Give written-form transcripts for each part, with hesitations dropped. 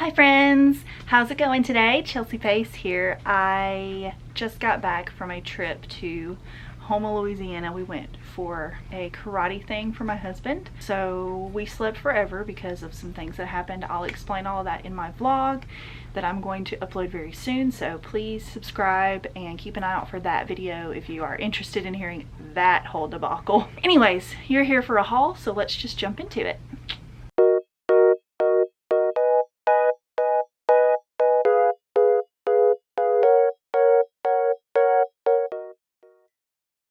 Hi friends, how's it going today? Chelsea Pace here. I just got back from a trip to Houma, Louisiana. We went for a karate thing for my husband. So we slept forever because of some things that happened. I'll explain all of that in my vlog that I'm going to upload very soon. So please subscribe and keep an eye out for that video if you are interested in hearing that whole debacle. Anyways, you're here for a haul, so let's just jump into it.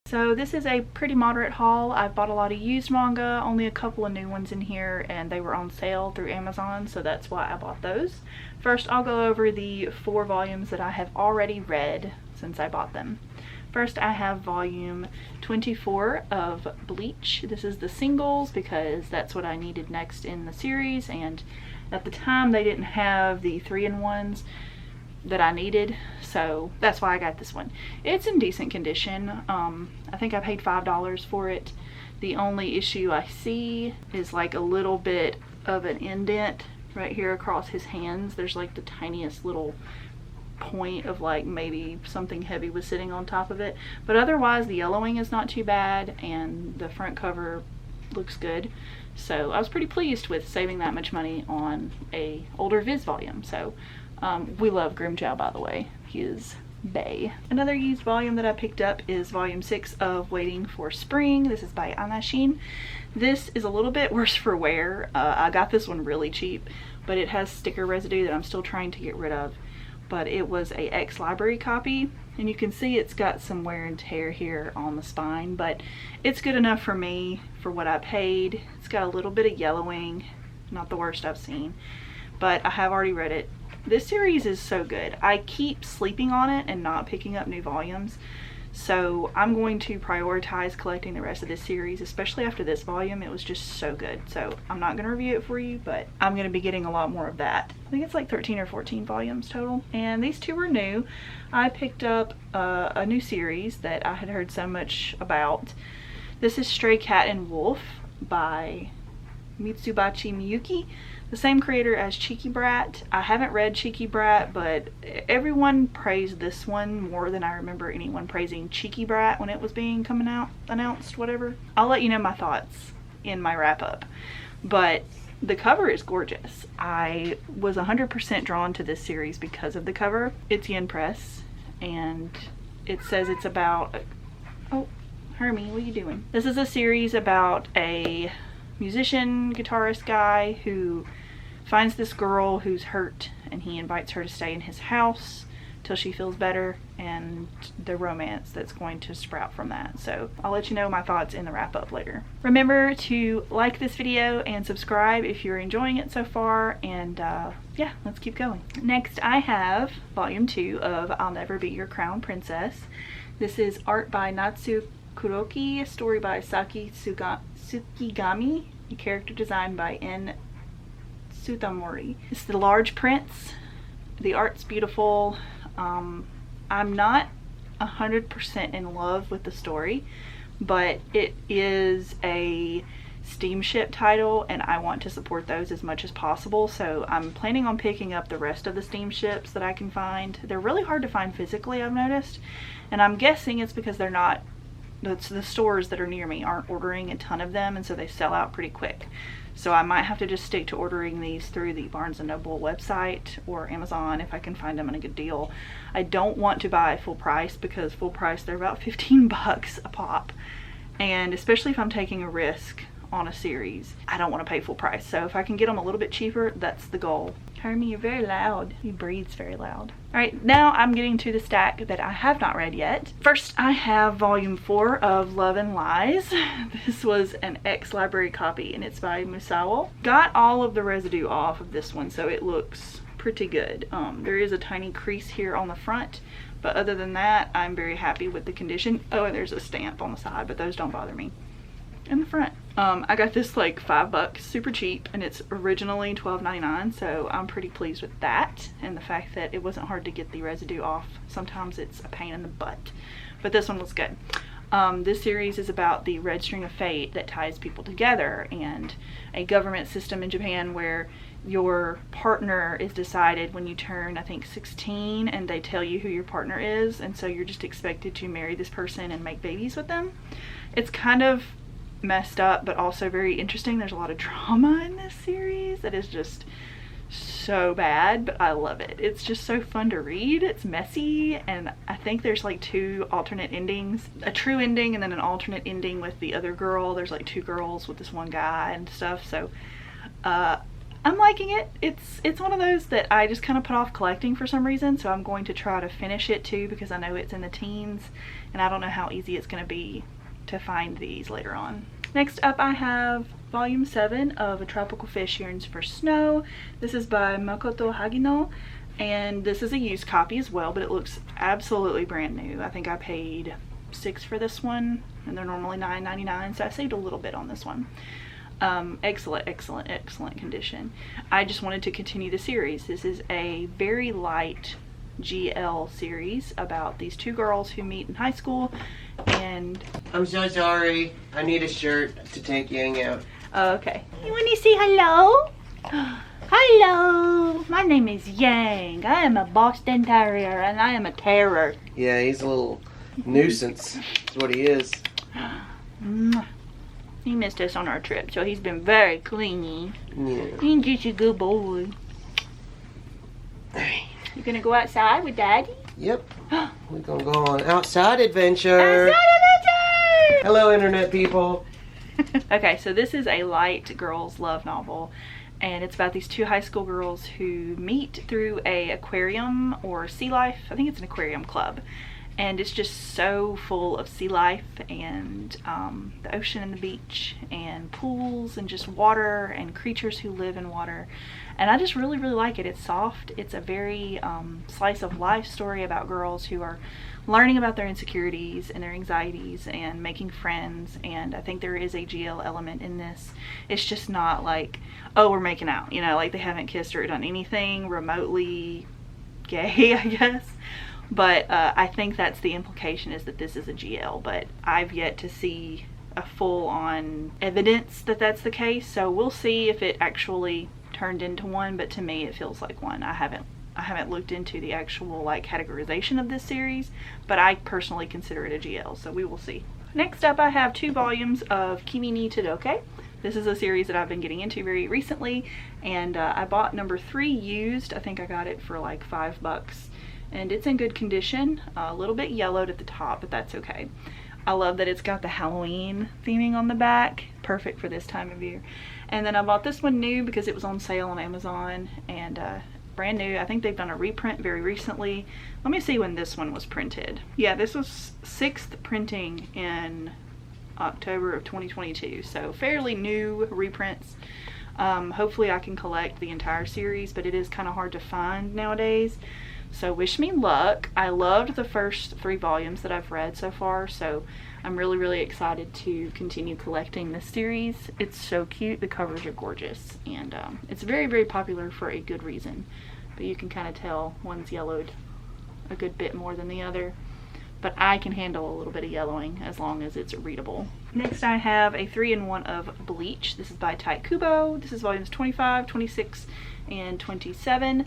So this is a pretty moderate haul. I've bought a lot of used manga, only a couple of new ones in here, and they were on sale through Amazon, so that's why I bought those. First, I'll go over the 4 volumes that I have already read since I bought them. First, I have volume 24 of Bleach. This is the singles because that's what I needed next in the series, and at the time they didn't have the 3-in-1s that I needed, so that's why I got this one. It's in decent condition. I think I paid $5 for it. The only issue I see is like a little bit of an indent right here across his hands. There's like the tiniest little point of like maybe something heavy was sitting on top of it, but otherwise the yellowing is not too bad and the front cover looks good. So I was pretty pleased with saving that much money on a older Viz volume. So we love Grimjow, by the way. He is bae. Another used volume that I picked up is volume 6 of Waiting for Spring. This is by Anashin. This is a little bit worse for wear. I got this one really cheap, but it has sticker residue that I'm still trying to get rid of. But it was a ex-library copy, and you can see it's got some wear and tear here on the spine, but it's good enough for me for what I paid. It's got a little bit of yellowing, not the worst I've seen, but I have already read it. This series is so good. I keep sleeping on it and not picking up new volumes, so I'm going to prioritize collecting the rest of this series, especially after this volume. It was just so good. So I'm not going to review it for you, but I'm going to be getting a lot more of that. I think it's like 13 or 14 volumes total, and these 2 were new. I picked up a new series that I had heard so much about. This is Stray Cat and Wolf by Mitsubachi Miyuki, the same creator as Cheeky Brat. I haven't read Cheeky Brat, but everyone praised this one more than I remember anyone praising Cheeky Brat when it was being announced, whatever. I'll let you know my thoughts in my wrap up, but the cover is gorgeous. I was 100% drawn to this series because of the cover. It's Yen Press, and it says it's about, oh, Hermie, what are you doing? This is a series about a musician, guitarist guy who finds this girl who's hurt, and he invites her to stay in his house till she feels better, and the romance that's going to sprout from that. So I'll let you know my thoughts in the wrap up later. Remember to like this video and subscribe if you're enjoying it so far, and yeah, let's keep going. Next, I have volume 2 of I'll Never Be Your Crown Princess. This is art by Natsu Kuroki, a story by Saki Tsukigami, a character design by N. Sutamori. It's the large prints. The art's beautiful. I'm not 100% in love with the story, but it is a steamship title and I want to support those as much as possible, so I'm planning on picking up the rest of the steamships that I can find. They're really hard to find physically, I've noticed, and I'm guessing it's because they're not, the stores that are near me aren't ordering a ton of them, and so they sell out pretty quick. So I might have to just stick to ordering these through the Barnes & Noble website or Amazon if I can find them in a good deal. I don't want to buy full price because full price they're about 15 bucks a pop, and especially if I'm taking a risk on a series, I don't want to pay full price. So if I can get them a little bit cheaper, that's the goal. Hermie, you're very loud. He breathes very loud. Alright, now I'm getting to the stack that I have not read yet. First, I have volume 4 of Love and Lies. This was an ex-library copy, and it's by Musawa. Got all of the residue off of this one, so it looks pretty good. There is a tiny crease here on the front, but other than that, I'm very happy with the condition. Oh, and there's a stamp on the side, but those don't bother me. In the front. I got this like $5, super cheap, and it's originally $12.99, so I'm pretty pleased with that, and the fact that it wasn't hard to get the residue off. Sometimes it's a pain in the butt, but this one was good. This series is about the red string of fate that ties people together, and a government system in Japan where your partner is decided when you turn, I think, 16, and they tell you who your partner is, and so you're just expected to marry this person and make babies with them. It's kind of messed up, but also very interesting. There's a lot of drama in this series that is just so bad, but I love it. It's just so fun to read. It's messy, and I think there's like 2 alternate endings, a true ending and then an alternate ending with the other girl. There's like 2 girls with this one guy and stuff, so I'm liking it. It's one of those that I just kind of put off collecting for some reason, so I'm going to try to finish it too, because I know it's in the teens and I don't know how easy it's going to be to find these later on. Next up, I have volume 7 of A Tropical Fish Yearns for Snow. This is by Makoto Hagino, and this is a used copy as well, but it looks absolutely brand new. I think I paid $6 for this one, and they're normally $9.99, so I saved a little bit on this one. Excellent condition. I just wanted to continue the series. This is a very light GL series about these 2 girls who meet in high school, and I'm so sorry. I need a shirt to take Yang out. Okay. You want to say hello? Hello. My name is Yang. I am a Boston Terrier, and I am a terror. Yeah, he's a little nuisance. That's what he is. He missed us on our trip, so he's been very clingy. Yeah. He's just a good boy. You gonna go outside with Daddy? Yep. We're gonna go on outside adventure. Outside adventure! Hello, internet people. Okay, so this is a light girls' love novel, and it's about these 2 high school girls who meet through a aquarium or sea life. I think it's an aquarium club, and it's just so full of sea life and the ocean and the beach and pools and just water and creatures who live in water. And I just really like it. It's soft. It's a very slice of life story about girls who are learning about their insecurities and their anxieties and making friends. And I think there is a GL element in this. It's just not like, oh, we're making out, you know, like they haven't kissed or done anything remotely gay, I guess. But I think that's the implication, is that this is a GL, but I've yet to see a full-on evidence that that's the case, so we'll see if it actually turned into one, but to me it feels like one. I haven't looked into the actual like categorization of this series, but I personally consider it a GL, so we will see. Next up, I have 2 volumes of Kimi ni Todoke. This is a series that I've been getting into very recently, and I bought number 3 used. I think I got it for like $5, and it's in good condition. A little bit yellowed at the top, but that's okay. I love that it's got the Halloween theming on the back. Perfect for this time of year. And then I bought this one new because it was on sale on Amazon, and brand new. I think they've done a reprint very recently. Let me see when this one was printed. Yeah, this was 6th printing in October of 2022, so fairly new reprints. Hopefully I can collect the entire series, but it is kind of hard to find nowadays. So wish me luck. I loved the first 3 volumes that I've read so far, so I'm really excited to continue collecting this series. It's so cute. The covers are gorgeous, and it's very popular for a good reason. But you can kind of tell one's yellowed a good bit more than the other. But I can handle a little bit of yellowing as long as it's readable. Next, I have a 3-in-1 of Bleach. This is by Tite Kubo. This is volumes 25, 26, and 27.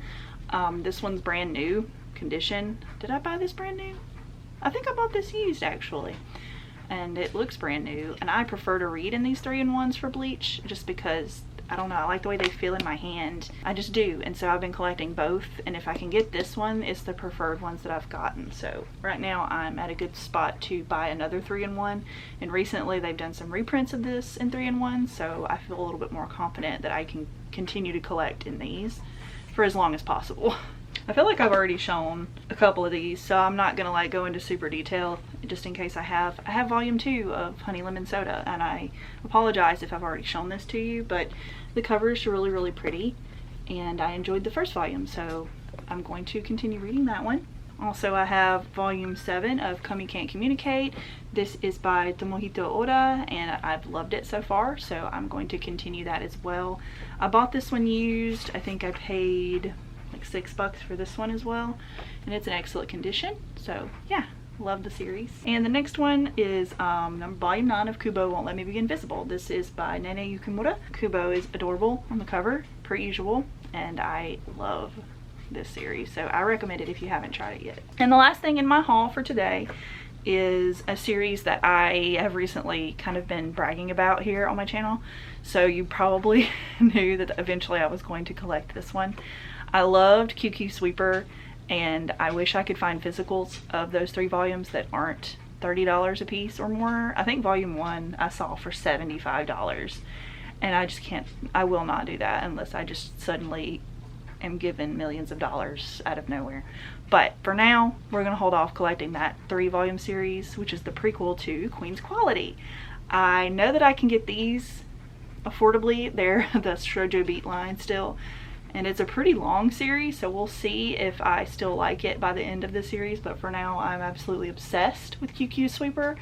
This one's brand new condition. Did I buy this brand new? I think I bought this used actually, and it looks brand new. And I prefer to read in these 3-in-1s for Bleach, just because I don't know, I like the way they feel in my hand. I just do. And so I've been collecting both, and if I can get this one, it's the preferred ones that I've gotten. So right now I'm at a good spot to buy another 3-in-1, and recently they've done some reprints of this in 3-in-1, so I feel a little bit more confident that I can continue to collect in these for as long as possible. I feel like I've already shown a couple of these, so I'm not gonna like go into super detail, just in case I have. I have volume 2 of Honey Lemon Soda, and I apologize if I've already shown this to you, but the covers are really pretty, and I enjoyed the first volume, so I'm going to continue reading that one. Also, I have volume 7 of Come You Can't Communicate. This is by Tomohito Oda, and I've loved it so far, so I'm going to continue that as well. I bought this one used. I think I paid like $6 for this one as well, and it's in excellent condition, so yeah, love the series. And the next one is volume 9 of Kubo Won't Let Me Be Invisible. This is by Nene Yukimura. Kubo is adorable on the cover, per usual, and I love this series, so I recommend it if you haven't tried it yet. And the last thing in my haul for today is a series that I have recently kind of been bragging about here on my channel, so you probably knew that eventually I was going to collect this one. I loved QQ Sweeper, and I wish I could find physicals of those 3 volumes that aren't $30 a piece or more. I think volume 1 I saw for $75, and I just can't, I will not do that unless I just suddenly am given millions of dollars out of nowhere. But for now, we're gonna hold off collecting that 3-volume series, which is the prequel to Queen's Quality. I know that I can get these affordably. They're the Shoujo Beat line still, and it's a pretty long series, so we'll see if I still like it by the end of the series. But for now, I'm absolutely obsessed with QQ Sweeper,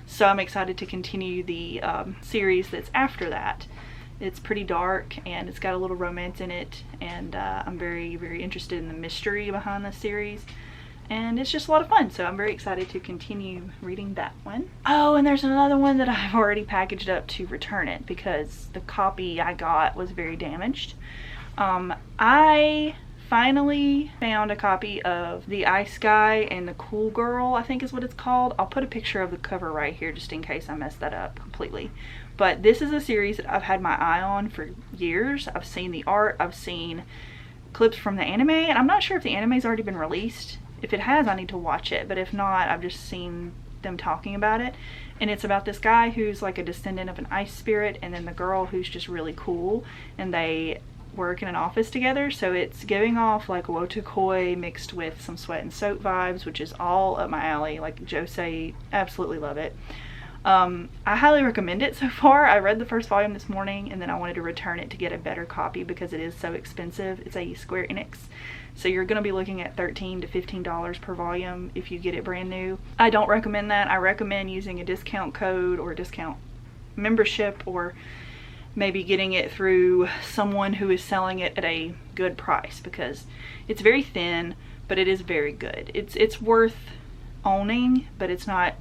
so I'm excited to continue the series that's after that. It's pretty dark, and it's got a little romance in it, and I'm very, very interested in the mystery behind the series, and it's just a lot of fun, so I'm very excited to continue reading that one. Oh, and there's another one that I've already packaged up to return it because the copy I got was very damaged. I finally found a copy of The Ice Guy and the Cool Girl, I think is what it's called. I'll put a picture of the cover right here just in case I messed that up completely. But this is a series that I've had my eye on for years. I've seen the art, I've seen clips from the anime, and I'm not sure if the anime's already been released. If it has, I need to watch it, but if not, I've just seen them talking about it. And it's about this guy who's like a descendant of an ice spirit, and then the girl who's just really cool, and they work in an office together. So it's giving off like wotakoi mixed with some Sweat and Soap vibes, which is all up my alley. Like Josei, absolutely love it. I highly recommend it so far. I read the first volume this morning, and then I wanted to return it to get a better copy because it is so expensive. It's a Square Enix, so you're going to be looking at $13 to $15 per volume if you get it brand new. I don't recommend that. I recommend using a discount code or a discount membership, or maybe getting it through someone who is selling it at a good price, because it's very thin, but it is very good. It's worth owning, but it's not,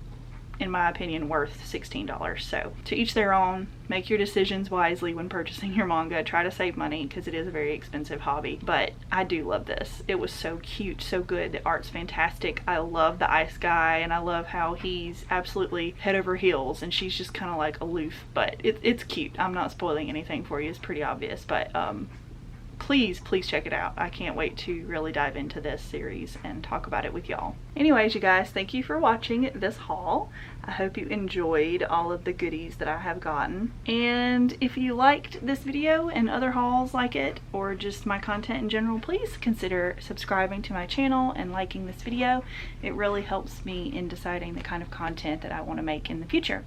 in my opinion, worth $16. So to each their own. Make your decisions wisely when purchasing your manga. Try to save money because it is a very expensive hobby, but I do love this. It was so cute, so good. The art's fantastic. I love the Ice Guy, and I love how he's absolutely head over heels and she's just kind of like aloof, but it's cute. I'm not spoiling anything for you, it's pretty obvious, but please check it out. I can't wait to really dive into this series and talk about it with y'all. Anyways, you guys, thank you for watching this haul. I hope you enjoyed all of the goodies that I have gotten. And if you liked this video and other hauls like it, or just my content in general, please consider subscribing to my channel and liking this video. It really helps me in deciding the kind of content that I want to make in the future.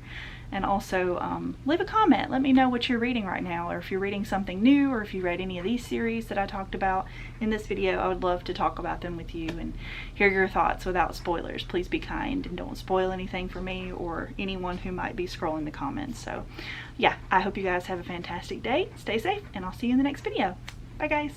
And also leave a comment. Let me know what you're reading right now, or if you're reading something new, or if you read any of these series that I talked about in this video. I would love to talk about them with you and hear your thoughts without spoilers. Please be kind and don't spoil anything for me or anyone who might be scrolling the comments. So yeah, I hope you guys have a fantastic day. Stay safe, and I'll see you in the next video. Bye guys.